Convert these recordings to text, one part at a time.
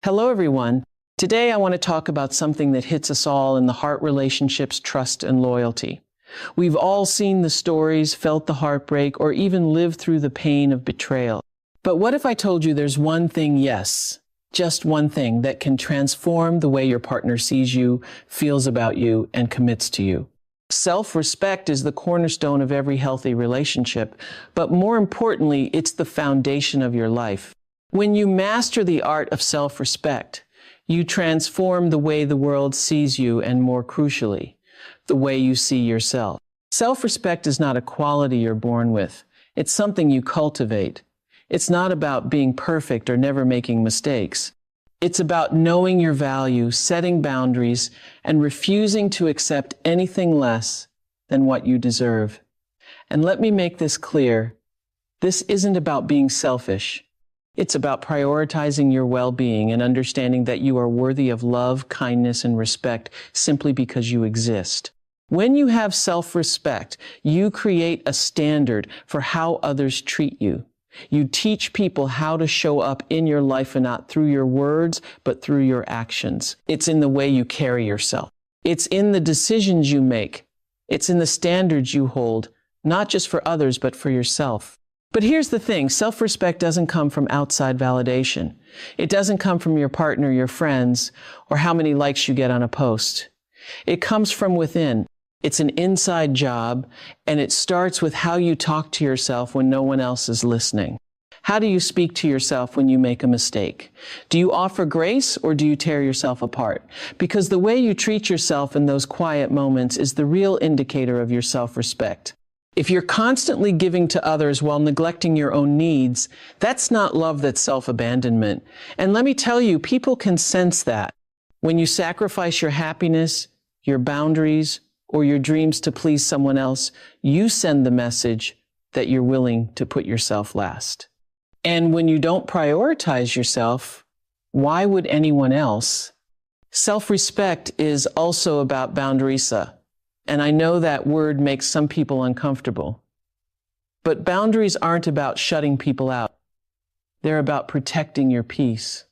Hello, everyone. Today, I want to talk about something that hits us all in the heart relationships, trust, and loyalty. We've all seen the stories, felt the heartbreak, or even lived through the pain of betrayal. But what if I told you there's one thing, yes, just one thing that can transform the way your partner sees you, feels about you, and commits to you? Self-respect is the cornerstone of every healthy relationship, but more importantly, it's the foundation of your life. When you master the art of self-respect, you transform the way the world sees you and, more crucially, the way you see yourself. Self-respect is not a quality you're born with. It's something you cultivate. It's not about being perfect or never making mistakes. It's about knowing your value, setting boundaries, and refusing to accept anything less than what you deserve. And let me make this clear. This isn't about being selfish. It's about prioritizing your well-being and understanding that you are worthy of love, kindness, and respect simply because you exist. When you have self-respect, you create a standard for how others treat you. You teach people how to show up in your life, and not through your words, but through your actions. It's in the way you carry yourself. It's in the decisions you make. It's in the standards you hold, not just for others, but for yourself. But here's the thing, self-respect doesn't come from outside validation. It doesn't come from your partner, your friends, or how many likes you get on a post. It comes from within. It's an inside job, and it starts with how you talk to yourself when no one else is listening. How do you speak to yourself when you make a mistake? Do you offer grace, or do you tear yourself apart? Because the way you treat yourself in those quiet moments is the real indicator of your self-respect. If you're constantly giving to others while neglecting your own needs, that's not love, that's self-abandonment. And let me tell you, people can sense that. When you sacrifice your happiness, your boundaries, or your dreams to please someone else, you send the message that you're willing to put yourself last. And when you don't prioritize yourself, why would anyone else? Self-respect is also about boundarisa. And I know that word makes some people uncomfortable. But boundaries aren't about shutting people out. They're about protecting your peace.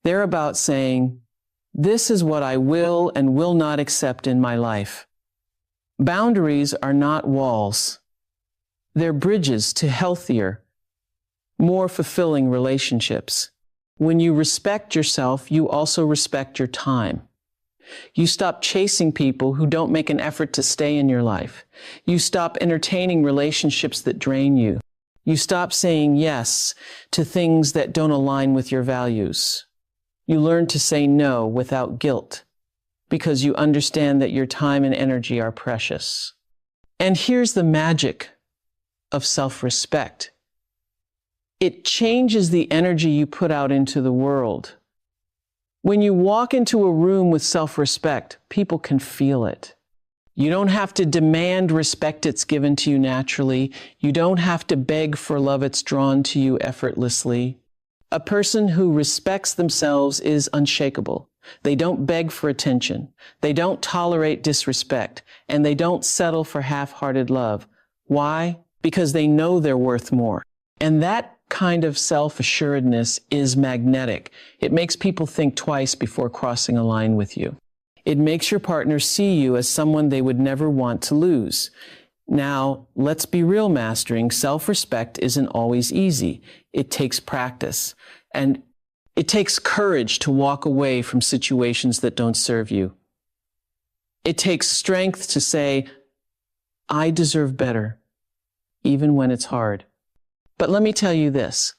They're about saying, this is what I will and will not accept in my life. Boundaries are not walls. They're bridges to healthier, more fulfilling relationships. When you respect yourself, you also respect your time. You stop chasing people who don't make an effort to stay in your life. You stop entertaining relationships that drain you. You stop saying yes to things that don't align with your values. You learn to say no without guilt because you understand that your time and energy are precious. And here's the magic of self-respect. It changes the energy you put out into the world. When you walk into a room with self-respect, people can feel it. You don't have to demand respect, it's given to you naturally. You don't have to beg for love, it's drawn to you effortlessly. A person who respects themselves is unshakable. They don't beg for attention. They don't tolerate disrespect. And they don't settle for half-hearted love. Why? Because they know they're worth more. And that kind of self-assuredness is magnetic. It makes people think twice before crossing a line with you. It makes your partner see you as someone they would never want to lose. Now, let's be real, mastering self-respect isn't always easy. It takes practice. And it takes courage to walk away from situations that don't serve you. It takes strength to say, I deserve better, even when it's hard. But let me tell you this,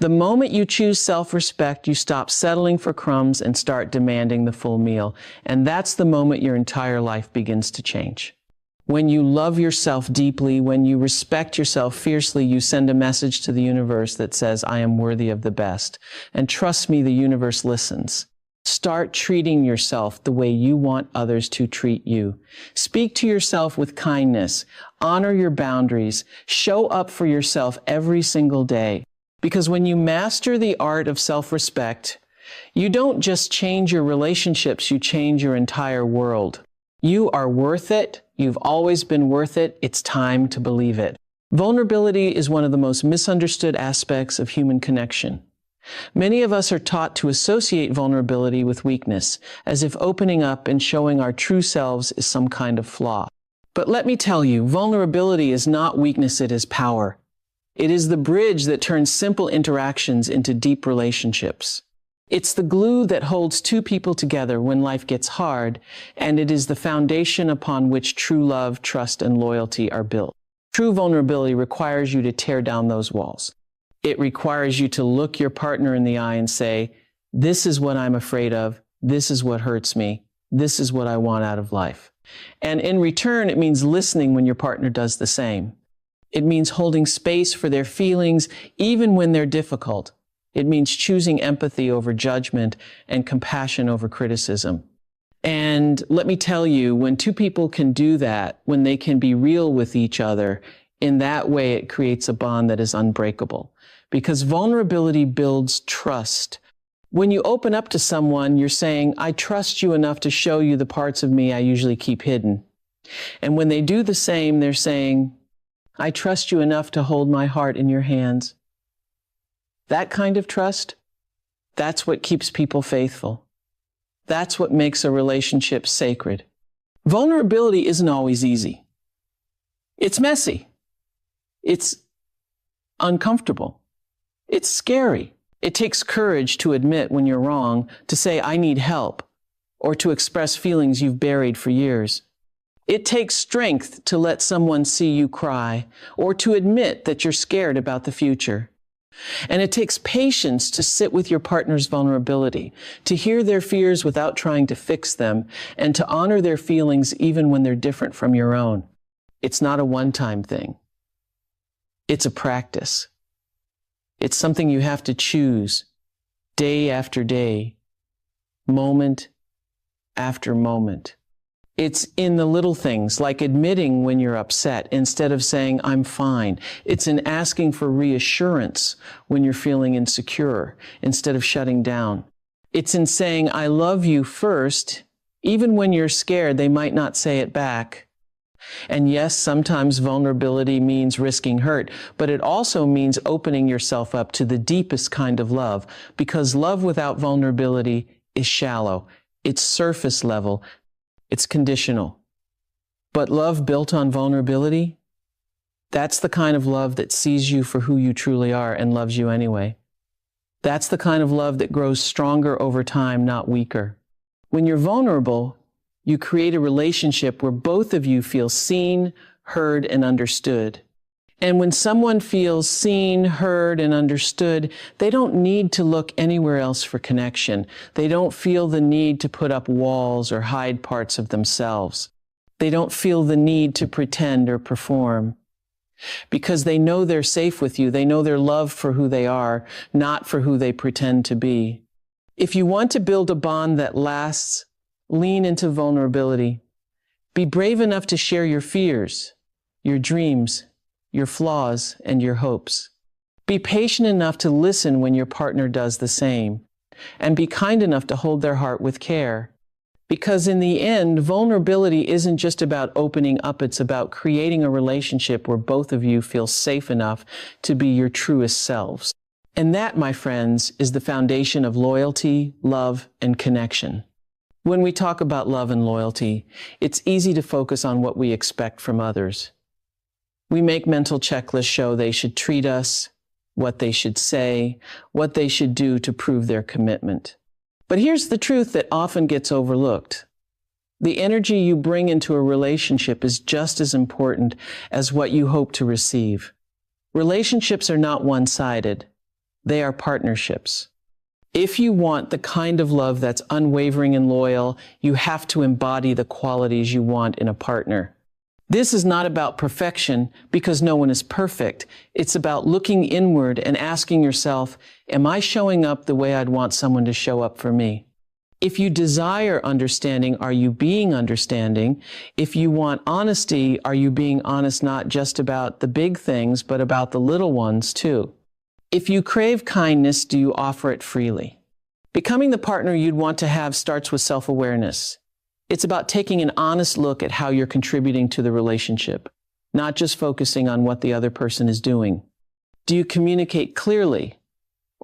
the moment you choose self-respect, you stop settling for crumbs and start demanding the full meal. And that's the moment your entire life begins to change. When you love yourself deeply, when you respect yourself fiercely, you send a message to the universe that says, I am worthy of the best. And trust me, the universe listens. Start treating yourself the way you want others to treat you. Speak to yourself with kindness. Honor your boundaries. Show up for yourself every single day. Because when you master the art of self-respect, you don't just change your relationships, you change your entire world. You are worth it. You've always been worth it. It's time to believe it. Vulnerability is one of the most misunderstood aspects of human connection. Many of us are taught to associate vulnerability with weakness, as if opening up and showing our true selves is some kind of flaw. But let me tell you, vulnerability is not weakness, it is power. It is the bridge that turns simple interactions into deep relationships. It's the glue that holds two people together when life gets hard, and it is the foundation upon which true love, trust, and loyalty are built. True vulnerability requires you to tear down those walls. It requires you to look your partner in the eye and say, this is what I'm afraid of, this is what hurts me, this is what I want out of life. And in return, it means listening when your partner does the same. It means holding space for their feelings, even when they're difficult. It means choosing empathy over judgment and compassion over criticism. And let me tell you, when two people can do that, when they can be real with each other, in that way it creates a bond that is unbreakable. Because vulnerability builds trust. When you open up to someone, you're saying, I trust you enough to show you the parts of me I usually keep hidden. And when they do the same, they're saying, I trust you enough to hold my heart in your hands. That kind of trust, that's what keeps people faithful. That's what makes a relationship sacred. Vulnerability isn't always easy. It's messy. It's uncomfortable. It's scary. It takes courage to admit when you're wrong, to say, I need help, or to express feelings you've buried for years. It takes strength to let someone see you cry, or to admit that you're scared about the future. And it takes patience to sit with your partner's vulnerability, to hear their fears without trying to fix them, and to honor their feelings even when they're different from your own. It's not a one-time thing. It's a practice. It's something you have to choose day after day, moment after moment. It's in the little things, like admitting when you're upset instead of saying, I'm fine. It's in asking for reassurance when you're feeling insecure instead of shutting down. It's in saying, I love you first, even when you're scared they might not say it back. And yes, sometimes vulnerability means risking hurt, but it also means opening yourself up to the deepest kind of love, because love without vulnerability is shallow. It's surface level. It's conditional. But love built on vulnerability, that's the kind of love that sees you for who you truly are and loves you anyway. That's the kind of love that grows stronger over time, not weaker. When you're vulnerable, you create a relationship where both of you feel seen, heard, and understood. And when someone feels seen, heard, and understood, they don't need to look anywhere else for connection. They don't feel the need to put up walls or hide parts of themselves. They don't feel the need to pretend or perform. Because they know they're safe with you. They know they're loved for who they are, not for who they pretend to be. If you want to build a bond that lasts, lean into vulnerability. Be brave enough to share your fears, your dreams, your flaws, and your hopes. Be patient enough to listen when your partner does the same. And be kind enough to hold their heart with care. Because in the end, vulnerability isn't just about opening up, it's about creating a relationship where both of you feel safe enough to be your truest selves. And that, my friends, is the foundation of loyalty, love, and connection. When we talk about love and loyalty, it's easy to focus on what we expect from others. We make mental checklists show they should treat us, what they should say, what they should do to prove their commitment. But here's the truth that often gets overlooked. The energy you bring into a relationship is just as important as what you hope to receive. Relationships are not one-sided. They are partnerships. If you want the kind of love that's unwavering and loyal, you have to embody the qualities you want in a partner. This is not about perfection, because no one is perfect. It's about looking inward and asking yourself, am I showing up the way I'd want someone to show up for me? If you desire understanding, are you being understanding? If you want honesty, are you being honest not just about the big things, but about the little ones too? If you crave kindness, do you offer it freely? Becoming the partner you'd want to have starts with self-awareness. It's about taking an honest look at how you're contributing to the relationship, not just focusing on what the other person is doing. Do you communicate clearly?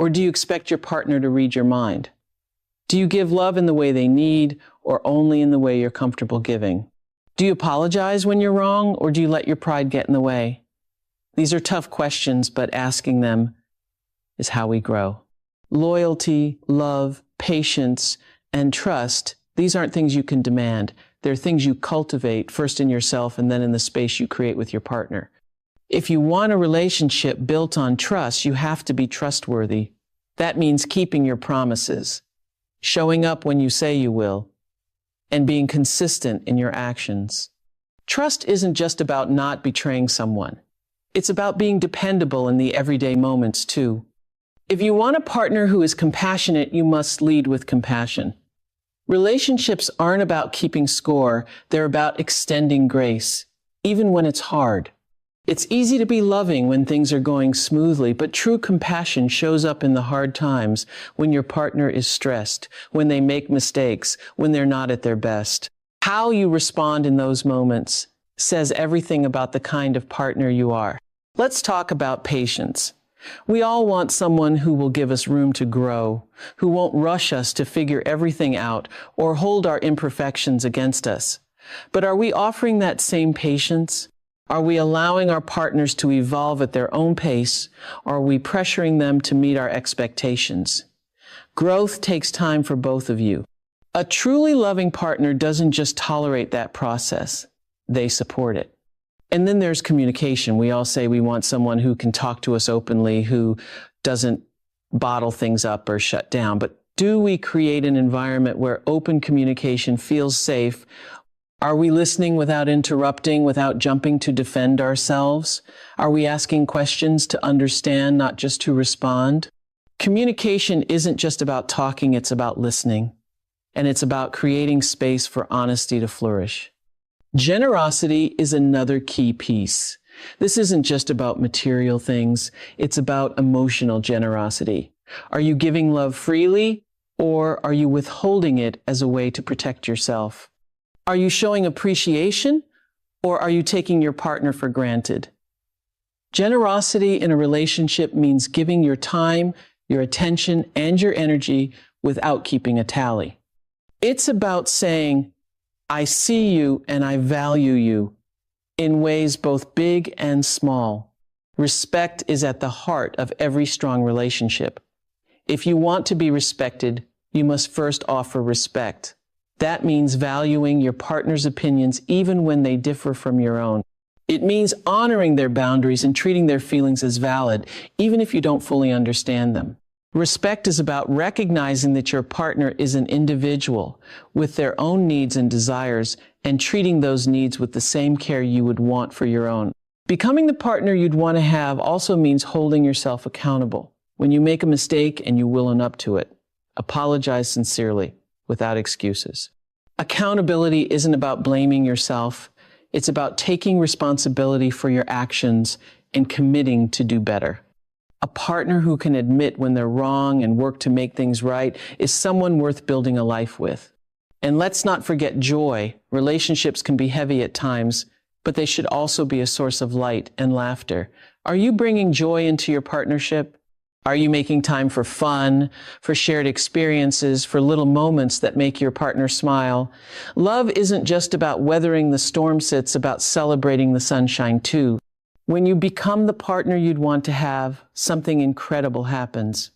Or do you expect your partner to read your mind? Do you give love in the way they need or only in the way you're comfortable giving? Do you apologize when you're wrong or do you let your pride get in the way? These are tough questions, but asking them is how we grow. Loyalty, love, patience, and trust, these aren't things you can demand. They're things you cultivate first in yourself and then in the space you create with your partner. If you want a relationship built on trust, you have to be trustworthy. That means keeping your promises, showing up when you say you will, and being consistent in your actions. Trust isn't just about not betraying someone. It's about being dependable in the everyday moments too. If you want a partner who is compassionate, you must lead with compassion. Relationships aren't about keeping score, they're about extending grace, even when it's hard. It's easy to be loving when things are going smoothly, but true compassion shows up in the hard times, when your partner is stressed, when they make mistakes, when they're not at their best. How you respond in those moments says everything about the kind of partner you are. Let's talk about patience. We all want someone who will give us room to grow, who won't rush us to figure everything out or hold our imperfections against us. But are we offering that same patience? Are we allowing our partners to evolve at their own pace, or are we pressuring them to meet our expectations? Growth takes time for both of you. A truly loving partner doesn't just tolerate that process, they support it. And then there's communication. We all say we want someone who can talk to us openly, who doesn't bottle things up or shut down. But do we create an environment where open communication feels safe? Are we listening without interrupting, without jumping to defend ourselves? Are we asking questions to understand, not just to respond? Communication isn't just about talking, it's about listening. And it's about creating space for honesty to flourish. Generosity is another key piece. This isn't just about material things, it's about emotional generosity. Are you giving love freely, or are you withholding it as a way to protect yourself? Are you showing appreciation, or are you taking your partner for granted? Generosity in a relationship means giving your time, your attention, and your energy without keeping a tally. It's about saying, I see you and I value you in ways both big and small. Respect is at the heart of every strong relationship. If you want to be respected, you must first offer respect. That means valuing your partner's opinions even when they differ from your own. It means honoring their boundaries and treating their feelings as valid, even if you don't fully understand them. Respect is about recognizing that your partner is an individual with their own needs and desires and treating those needs with the same care you would want for your own. Becoming the partner you'd want to have also means holding yourself accountable. When you make a mistake and you will own up to it, apologize sincerely, without excuses. Accountability isn't about blaming yourself. It's about taking responsibility for your actions and committing to do better. A partner who can admit when they're wrong and work to make things right is someone worth building a life with. And let's not forget joy. Relationships can be heavy at times, but they should also be a source of light and laughter. Are you bringing joy into your partnership? Are you making time for fun, for shared experiences, for little moments that make your partner smile? Love isn't just about weathering the storms, it's about celebrating the sunshine too. When you become the partner you'd want to have, something incredible happens.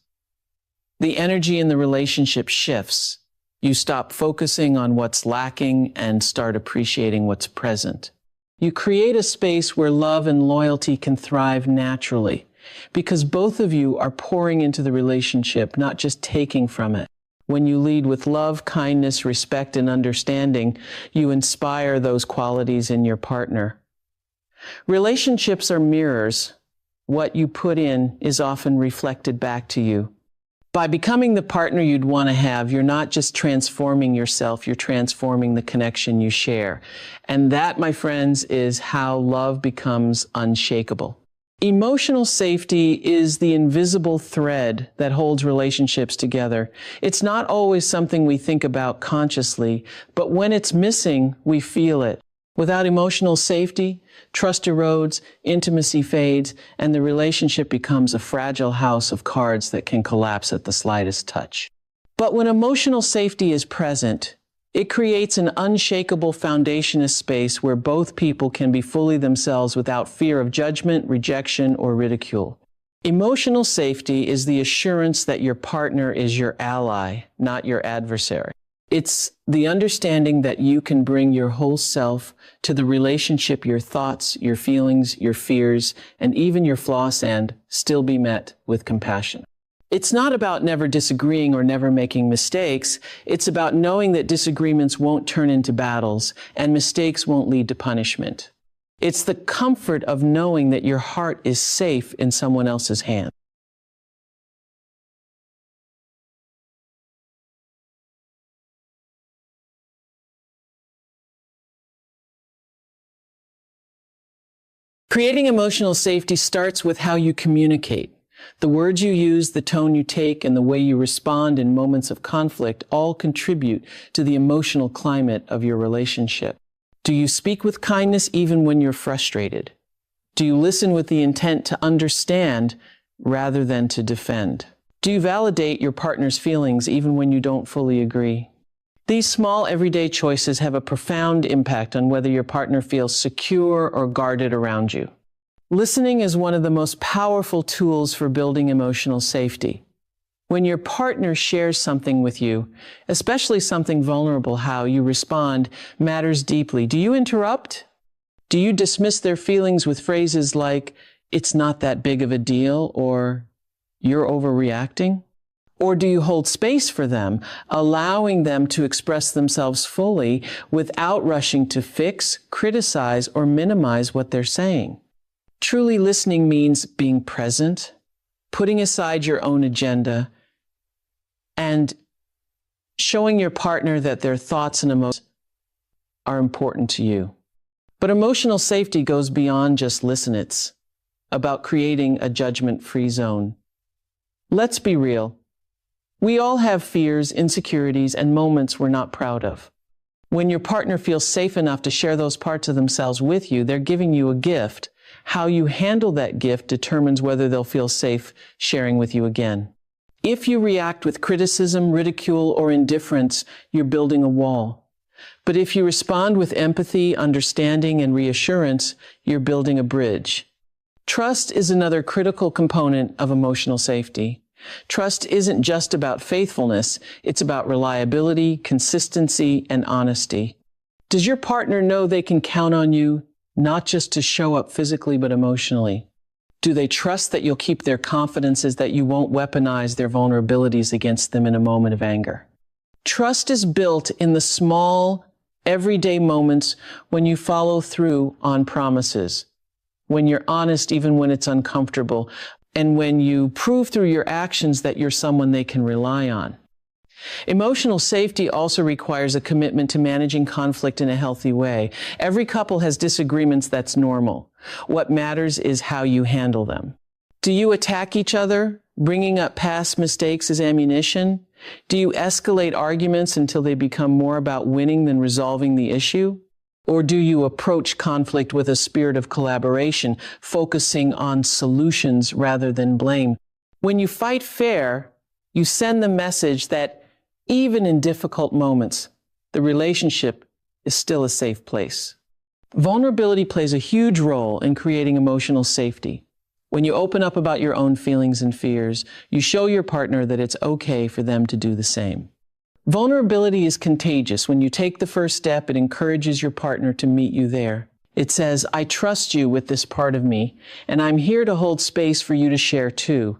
The energy in the relationship shifts. You stop focusing on what's lacking and start appreciating what's present. You create a space where love and loyalty can thrive naturally, because both of you are pouring into the relationship, not just taking from it. When you lead with love, kindness, respect, and understanding, you inspire those qualities in your partner. Relationships are mirrors. What you put in is often reflected back to you. By becoming the partner you'd want to have, you're not just transforming yourself, you're transforming the connection you share. And that, my friends, is how love becomes unshakable. Emotional safety is the invisible thread that holds relationships together. It's not always something we think about consciously, but when it's missing, we feel it. Without emotional safety, trust erodes, intimacy fades, and the relationship becomes a fragile house of cards that can collapse at the slightest touch. But when emotional safety is present, it creates an unshakable foundationist space where both people can be fully themselves without fear of judgment, rejection, or ridicule. Emotional safety is the assurance that your partner is your ally, not your adversary. It's the understanding that you can bring your whole self to the relationship, your thoughts, your feelings, your fears, and even your flaws, and still be met with compassion. It's not about never disagreeing or never making mistakes. It's about knowing that disagreements won't turn into battles and mistakes won't lead to punishment. It's the comfort of knowing that your heart is safe in someone else's hands. Creating emotional safety starts with how you communicate. The words you use, the tone you take, and the way you respond in moments of conflict all contribute to the emotional climate of your relationship. Do you speak with kindness even when you're frustrated? Do you listen with the intent to understand rather than to defend? Do you validate your partner's feelings even when you don't fully agree? These small everyday choices have a profound impact on whether your partner feels secure or guarded around you. Listening is one of the most powerful tools for building emotional safety. When your partner shares something with you, especially something vulnerable, how you respond matters deeply. Do you interrupt? Do you dismiss their feelings with phrases like, "It's not that big of a deal," or "You're overreacting"? Or do you hold space for them, allowing them to express themselves fully without rushing to fix, criticize, or minimize what they're saying? Truly listening means being present, putting aside your own agenda, and showing your partner that their thoughts and emotions are important to you. But emotional safety goes beyond just listen. It's about creating a judgment-free zone. Let's be real. We all have fears, insecurities, and moments we're not proud of. When your partner feels safe enough to share those parts of themselves with you, they're giving you a gift. How you handle that gift determines whether they'll feel safe sharing with you again. If you react with criticism, ridicule, or indifference, you're building a wall. But if you respond with empathy, understanding, and reassurance, you're building a bridge. Trust is another critical component of emotional safety. Trust isn't just about faithfulness, it's about reliability, consistency, and honesty. Does your partner know they can count on you, not just to show up physically, but emotionally? Do they trust that you'll keep their confidences, that you won't weaponize their vulnerabilities against them in a moment of anger? Trust is built in the small, everyday moments when you follow through on promises, when you're honest even when it's uncomfortable, and when you prove through your actions that you're someone they can rely on. Emotional safety also requires a commitment to managing conflict in a healthy way. Every couple has disagreements. That's normal. What matters is how you handle them. Do you attack each other, bringing up past mistakes as ammunition? Do you escalate arguments until they become more about winning than resolving the issue? Or do you approach conflict with a spirit of collaboration, focusing on solutions rather than blame? When you fight fair, you send the message that even in difficult moments, the relationship is still a safe place. Vulnerability plays a huge role in creating emotional safety. When you open up about your own feelings and fears, you show your partner that it's okay for them to do the same. Vulnerability is contagious. When you take the first step, it encourages your partner to meet you there. It says, "I trust you with this part of me, and I'm here to hold space for you to share too."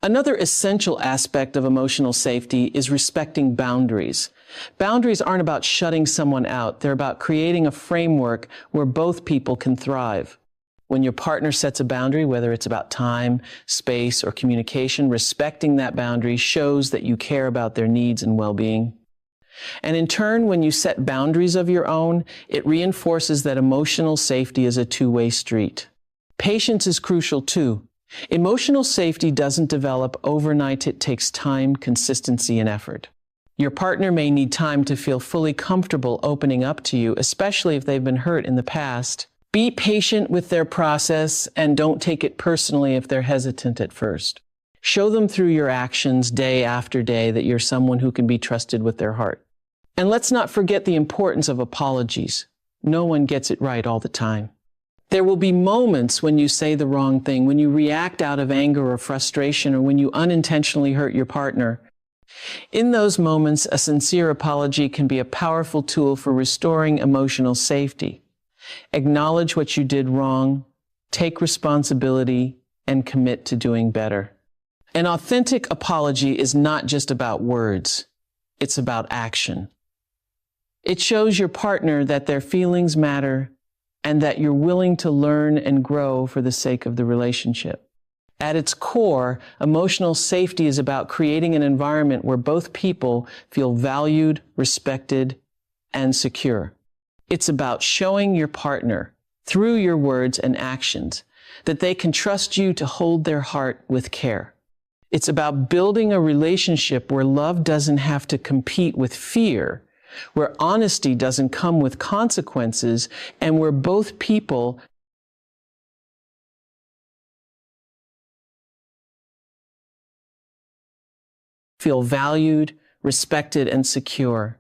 Another essential aspect of emotional safety is respecting boundaries. Boundaries aren't about shutting someone out. They're about creating a framework where both people can thrive. When your partner sets a boundary, whether it's about time, space, or communication, respecting that boundary shows that you care about their needs and well-being. And in turn, when you set boundaries of your own, it reinforces that emotional safety is a two-way street. Patience is crucial too. Emotional safety doesn't develop overnight. It takes time, consistency, and effort. Your partner may need time to feel fully comfortable opening up to you, especially if they've been hurt in the past. Be patient with their process and don't take it personally if they're hesitant at first. Show them through your actions day after day that you're someone who can be trusted with their heart. And let's not forget the importance of apologies. No one gets it right all the time. There will be moments when you say the wrong thing, when you react out of anger or frustration, or when you unintentionally hurt your partner. In those moments, a sincere apology can be a powerful tool for restoring emotional safety. Acknowledge what you did wrong, take responsibility, and commit to doing better. An authentic apology is not just about words. It's about action. It shows your partner that their feelings matter and that you're willing to learn and grow for the sake of the relationship. At its core, emotional safety is about creating an environment where both people feel valued, respected, and secure. It's about showing your partner, through your words and actions, that they can trust you to hold their heart with care. It's about building a relationship where love doesn't have to compete with fear, where honesty doesn't come with consequences, and where both people feel valued, respected, and secure.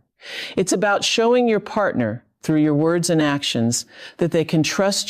It's about showing your partner, through your words and actions, that they can trust